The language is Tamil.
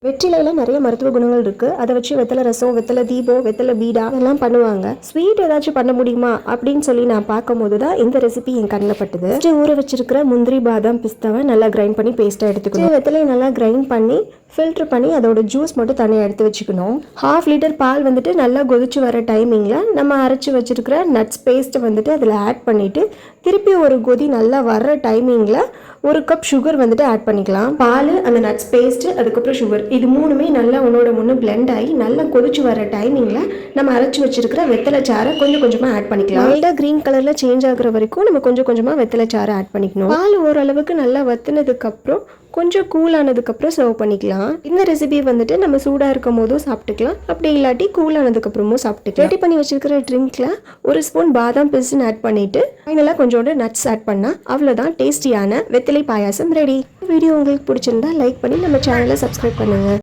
வெற்றிலையில் நிறைய மருத்துவ குணங்கள் இருக்குது. அதை வச்சு வெத்தலை ரசம், வெத்தலை தீபம், வெத்தலை பீடா அதெல்லாம் பண்ணுவாங்க. ஸ்வீட் ஏதாச்சும் பண்ண முடியுமா அப்படின்னு சொல்லி நான் பார்க்கும்போது தான் இந்த ரெசிபி என் கண்ணில் பட்டுது. ஊற வச்சிருக்கிற முந்திரி, பாதாம், பிஸ்தாவை நல்லா கிரைண்ட் பண்ணி பேஸ்ட்டாக எடுத்துக்கணும். வெத்தலையை நல்லா கிரைண்ட் பண்ணி ஃபில்டர் பண்ணி அதோட ஜூஸ் மட்டும் தனியாக எடுத்து வச்சுக்கணும். 1/2 லிட்டர் பால் வந்துட்டு நல்லா கொதிச்சு வர டைமிங்கில் நம்ம அரைச்சி வச்சிருக்கிற நட்ஸ் பேஸ்ட்டை வந்துட்டு அதில் ஆட் பண்ணிவிட்டு திருப்பி ஒரு கொதி நல்லா வர்ற டைமிங்கில் 1 கப் சுகர் வந்துட்டு ஆட் பண்ணிக்கலாம். பால், அந்த நட்ஸ் பேஸ்ட்டு, அதுக்கப்புறம் சுகர், இது மூணுமே நல்லா ஒன்னோட ஒன்று பிளெண்ட் ஆகி நல்லா கொதிச்சு வர டைமிங்கில் நம்ம அரைச்சி வச்சிருக்கிற வெத்தலை சாறை கொஞ்சம் கொஞ்சமாக ஆட் பண்ணிக்கலாம். மைல்டாக க்ரீன் கலரில் சேஞ்ச் ஆகுற வரைக்கும் நம்ம கொஞ்சம் கொஞ்சமாக வெத்தலை சாறை ஆட் பண்ணிக்கணும். பால் ஓரளவுக்கு நல்லா வத்தினதுக்கப்புறம் கொஞ்சம் கூலானதுக்கப்புறம் சர்வ் பண்ணிக்கலாம். இந்த ரெசிபி வந்துட்டு நம்ம சூடாக இருக்கும் போதும் சாப்பிட்டுக்கலாம், அப்படி இல்லாட்டி கூலானதுக்கப்புறமும் சாப்பிட்டுக்கலாம். ரெடி பண்ணி வச்சிருக்கிற ட்ரிங்க்கில் 1 ஸ்பூன் பாதாம் பிசின் ஆட் பண்ணிவிட்டு ஃபைனலாக கொஞ்சோண்டு நட்ஸ் ஆட் பண்ணால் அவ்வளோதான் டேஸ்டியான வெத்தலை பாயாசம் ரெடி. வீடியோ உங்களுக்கு பிடிச்சிருந்தா லைக் பண்ணி நம்ம சேனலை சப்ஸ்கிரைப் பண்ணுங்கள்.